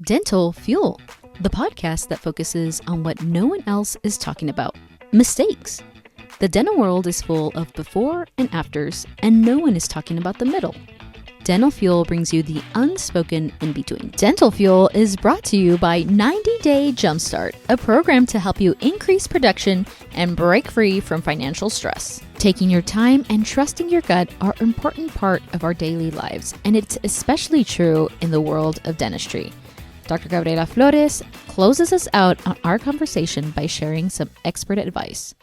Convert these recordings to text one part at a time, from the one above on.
Dental Fuel, the podcast that focuses on what no one else is talking about: mistakes. The dental world is full of before and afters, and no one is talking about the middle. Dental Fuel brings you the unspoken in between. Dental Fuel is brought to you by 90 Day Jumpstart, a program to help you increase production and break free from financial stress. Taking your time and trusting your gut are an important part of our daily lives, and it's especially true in the world of dentistry. Dr. Gabriela Flores closes us out on our conversation by sharing some expert advice.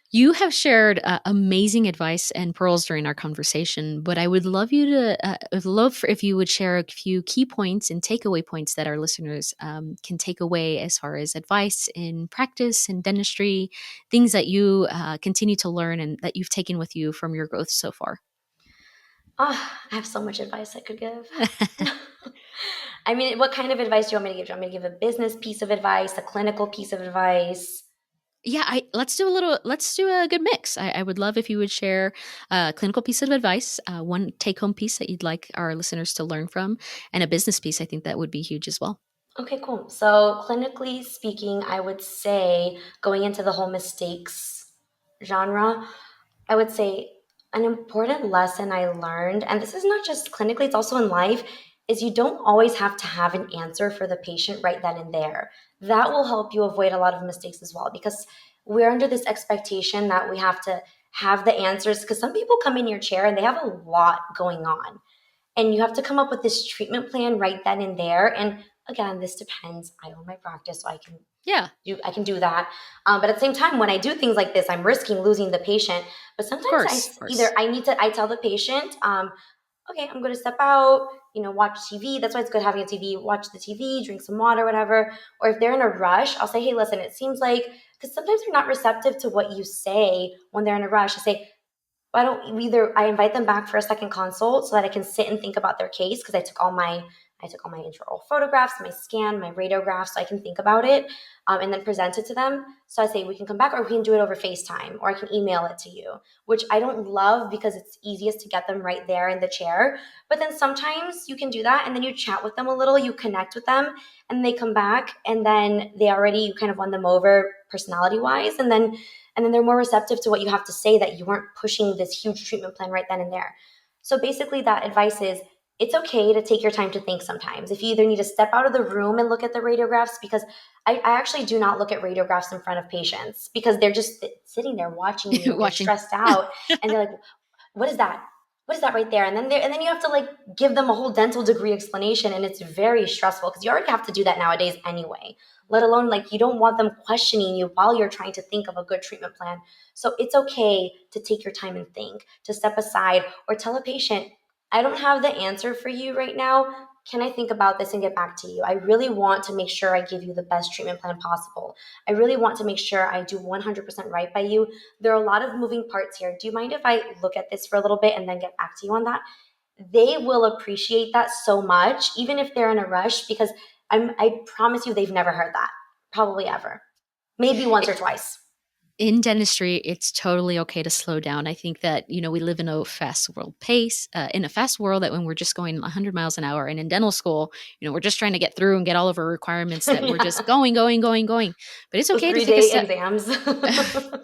You have shared amazing advice and pearls during our conversation, but I would love if you would share a few key points and takeaway points that our listeners can take away as far as advice in practice and dentistry, things that you continue to learn and that you've taken with you from your growth so far. Oh, I have so much advice I could give. I mean, what kind of advice do you want me to give? Do you want me to give a business piece of advice, a clinical piece of advice? Yeah, let's do a good mix. I would love if you would share a clinical piece of advice, one take-home piece that you'd like our listeners to learn from, and a business piece. I think that would be huge as well. Okay, cool. So, clinically speaking, I would say going into the whole mistakes genre, I would say an important lesson I learned, and this is not just clinically, it's also in life, is you don't always have to have an answer for the patient right then and there. That will help you avoid a lot of mistakes as well, because we're under this expectation that we have to have the answers, because some people come in your chair and they have a lot going on and you have to come up with this treatment plan right then and there. And again, this depends. I own my practice, so Yeah, I can do that. But at the same time, when I do things like this, I'm risking losing the patient. But of sometimes course, of either course. I tell the patient, okay, I'm going to step out, watch TV. That's why it's good having a TV, watch the TV, drink some water, whatever. Or if they're in a rush, I'll say, hey, listen, it seems like, because sometimes they're not receptive to what you say when they're in a rush. I say, why don't we either I invite them back for a second consult so that I can sit and think about their case, because I took all my intraoral photographs, my scan, my radiographs, so I can think about it, and then present it to them. So I say we can come back, or we can do it over FaceTime, or I can email it to you, which I don't love because it's easiest to get them right there in the chair. But then sometimes you can do that, and then you chat with them a little, you connect with them, and they come back, and then you kind of won them over personality wise, and then they're more receptive to what you have to say, that you weren't pushing this huge treatment plan right then and there. So basically that advice is, it's okay to take your time to think sometimes. If you either need to step out of the room and look at the radiographs, because I actually do not look at radiographs in front of patients, because they're just sitting there watching you. They're Watching. stressed out and they're like, what is that? What is that right there? And then you have to like give them a whole dental degree explanation, and it's very stressful because you already have to do that nowadays anyway. Let alone, like, you don't want them questioning you while you're trying to think of a good treatment plan. So it's okay to take your time and think, to step aside, or tell a patient, I don't have the answer for you right now. Can I think about this and get back to you? I really want to make sure I give you the best treatment plan possible. I really want to make sure I do 100% right by you. There are a lot of moving parts here. Do you mind if I look at this for a little bit and then get back to you on that? They will appreciate that so much, even if they're in a rush, because I promise you they've never heard that, probably ever. Maybe once or twice. In dentistry, it's totally okay to slow down. I think that, we live in a fast world pace, in a fast world, that when we're just going 100 miles an hour, and in dental school, we're just trying to get through and get all of our requirements, that we're just Yeah. going, going, going, going. But it's Those okay to take a 3-day step. exams.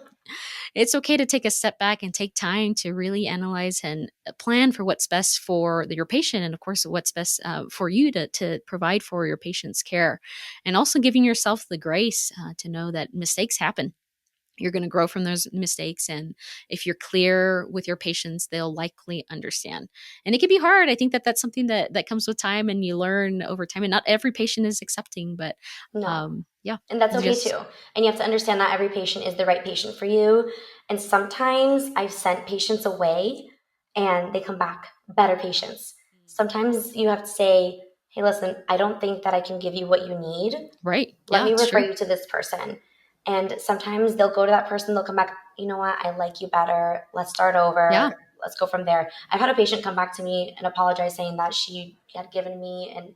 It's okay to take a step back and take time to really analyze and plan for what's best for your patient, and of course what's best for you to provide for your patient's care, and also giving yourself the grace to know that mistakes happen. You're going to grow from those mistakes, and if you're clear with your patients, they'll likely understand. And it can be hard. I think that that's something that comes with time, and you learn over time, and not every patient is accepting, but No. yeah, And that's okay just too. And you have to understand that every patient is the right patient for you. And sometimes I've sent patients away and they come back better patients. Sometimes you have to say, hey, listen, I don't think that I can give you what you need. right. Let Yeah, me it's refer true. you to this person. And sometimes they'll go to that person, they'll come back, you know what, I like you better. Let's start Yeah. over. Let's go from there. I've had a patient come back to me and apologize, saying that she had given me and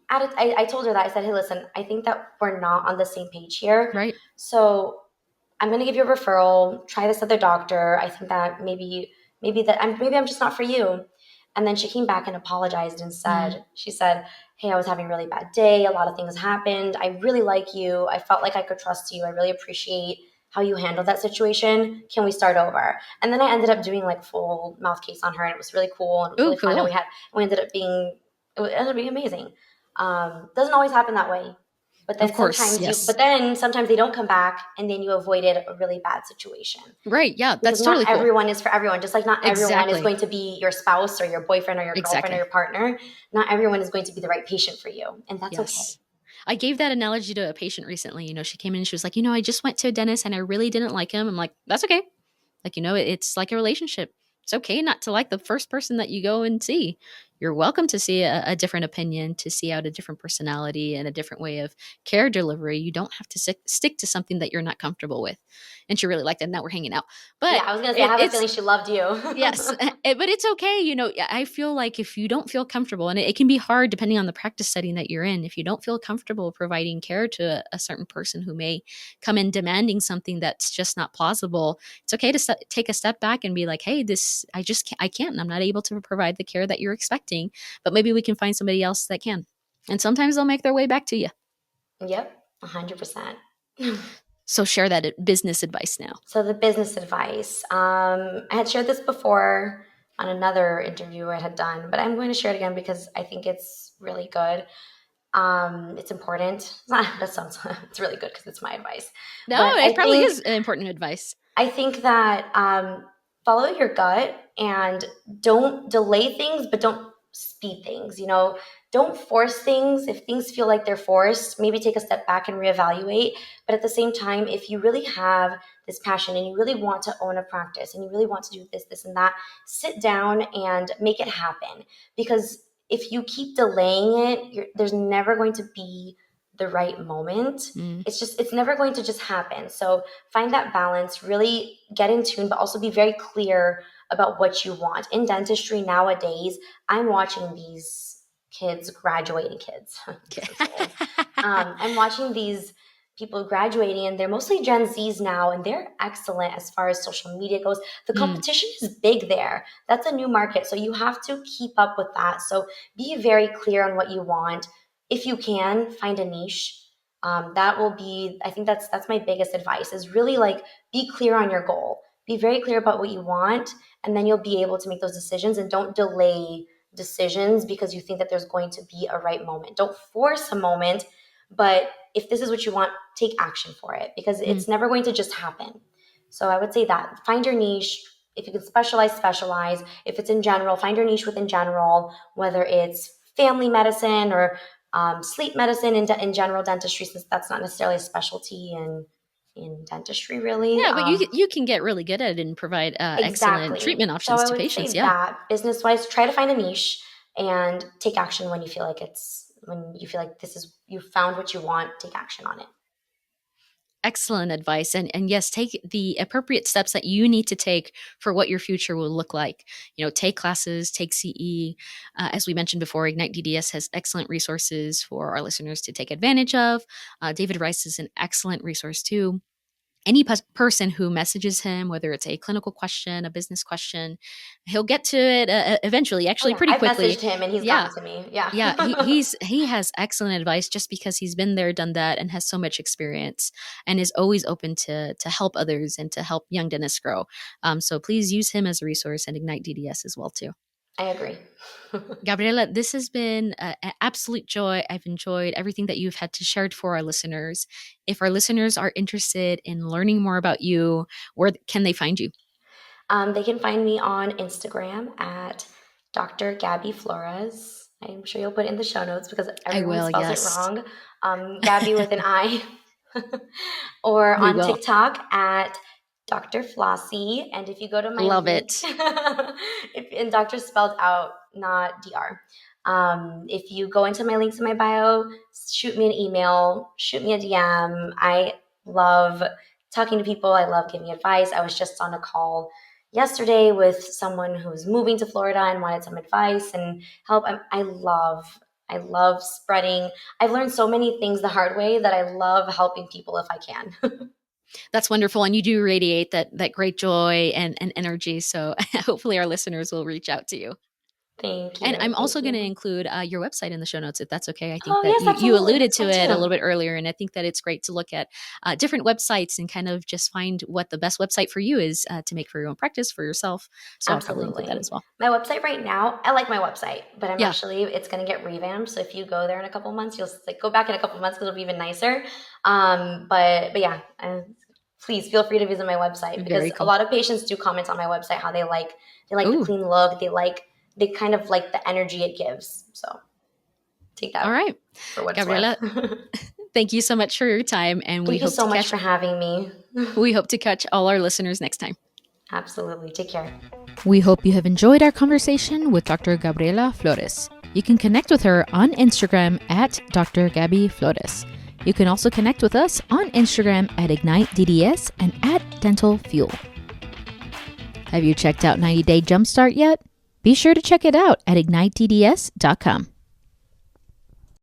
I told her that. I said, hey, listen, I think that we're not on the same page here. Right. So I'm going to give you a referral. Try this other doctor. I think that maybe I'm just not for you. And then she came back and apologized and Mm. she said, hey, I was having a really bad day. A lot of things happened. I really like you. I felt like I could trust you. I really appreciate how you handled that situation. Can we start over? And then I ended up doing like full mouth case on her, and it was really cool and it was Oh, really fun. And cool. we ended up being, it ended up being amazing. Doesn't always happen that way. Of course. Yes. But then sometimes they don't come back, and then you avoided a really bad situation, Right. Yeah. because That's not totally cool. everyone is for everyone. Just like not everyone is Exactly. going to be your spouse or your boyfriend or your girlfriend or Exactly. your partner. Not everyone is going to be the right patient for you, and that's okay. Yes. I gave that analogy to a patient recently. She came in and she was like, I just went to a dentist and I really didn't like him. I'm like, that's okay. Like, it's like a relationship. It's okay not to like the first person that you go and see. You're welcome to see a different opinion, to see out a different personality and a different way of care delivery. You don't have to stick to something that you're not comfortable with. And she really liked it. Now we're hanging out. Yeah, But I was gonna say I have a it's feeling she loved you. yes, but it's okay. I feel like if you don't feel comfortable, and it can be hard depending on the practice setting that you're in, if you don't feel comfortable providing care to a certain person who may come in demanding something that's just not plausible, it's okay to take a step back and be like, hey, I just can't, I can't, and I'm not able to provide the care that you're expecting, but maybe we can find somebody else that can. And sometimes they'll make their way back to you. Yep, 100%. So share that business advice now. So the business advice, I had shared this before on another interview I had done, but I'm going to share it again because I think it's really good. It's important. That sounds it's really good because it's my advice. No, But it probably is important advice. I think that follow your gut and don't delay things, but don't speed things. Don't force things. If things feel like they're forced, maybe take a step back and reevaluate. But at the same time, if you really have this passion and you really want to own a practice and you really want to do this, this, and that, sit down and make it happen. Because if you keep delaying it, there's never going to be the right moment. Mm. It's never going to just happen. So find that balance, really get in tune, but also be very clear about what you want. In dentistry nowadays, I'm watching these kids, graduating kids. So old. I'm watching these people graduating, and they're mostly Gen Zs now, and they're excellent as far as social media goes. The Mm. competition is big there. That's a new market. So you have to keep up with that. So be very clear on what you want. If you can, find a niche. That will be, I think that's my biggest advice, is really like be clear on your goal. Be very clear about what you want, and then you'll be able to make those decisions, and don't delay decisions because you think that there's going to be a right moment. Don't force a moment, but if this is what you want, take action for it because Mm. it's never going to just happen. So I would say that find your niche. If you can specialize, specialize. If it's in general, find your niche within general, whether it's family medicine or sleep medicine in general dentistry, since that's not necessarily a specialty in dentistry, really. Yeah, but you can get really good at it and provide excellent Exactly. treatment So options I to would patients. say Yeah. that business wise, try to find a niche and take action when you feel like this is you found what you want. Take action on it. Excellent advice. And yes, take the appropriate steps that you need to take for what your future will look like. Take classes, take CE. As we mentioned before, Ignite DDS has excellent resources for our listeners to take advantage of. David Rice is an excellent resource too. Any person who messages him, whether it's a clinical question, a business question, he'll get to it eventually, Oh actually yeah, pretty I've quickly. messaged him and he's Yeah. gotten to me. Yeah. Yeah, he has excellent advice just because he's been there, done that, and has so much experience, and is always open to help others and to help young dentists grow. So please use him as a resource and Ignite DDS as well too. I agree. Gabriela, this has been an absolute joy. I've enjoyed everything that you've had to share for our listeners. If our listeners are interested in learning more about you, where can they find you? They can find me on Instagram at Dr. Gabby Flores. I'm sure you'll put it in the show notes because I everyone will, spells it yes. wrong. Gabby with an I. Or We on will. TikTok at Dr. Flossie. And if you go to my Love link, it. and doctor spelled out, not DR. If you go into my links in my bio, shoot me an email, shoot me a DM. I love talking to people. I love giving advice. I was just on a call yesterday with someone who's moving to Florida and wanted some advice and help. I love spreading. I've learned so many things the hard way that I love helping people if I can. That's wonderful. And you do radiate that great joy and energy. So hopefully our listeners will reach out to you. Thank you. And I'm also Thank going to you. include your website in the show notes, if that's okay. I think Oh, that yes, you absolutely. alluded That's to fine it a too. little bit earlier, and I think that it's great to look at different websites and kind of just find what the best website for you is to make for your own practice for yourself. So I'll probably include that Absolutely. as well. My website right now, I like my website, but Yeah, it's going to get revamped. So if you go there in a couple months, you'll like go back in a couple months because it'll be even nicer. But yeah, please feel free to visit my website because very a cool. lot of patients do comment on my website how they like the Ooh, clean look. They kind of like the energy it gives. So take all that right. for what it's worth. Gabriela, thank you so much for your time, and Thank you so much for having me. we hope to catch all our listeners next time. Absolutely. Take care. We hope you have enjoyed our conversation with Dr. Gabriela Flores. You can connect with her on Instagram at Dr. Gabby Flores. You can also connect with us on Instagram at Ignite DDS and at Dental Fuel. Have you checked out 90 Day Jumpstart yet? Be sure to check it out at ignitedds.com.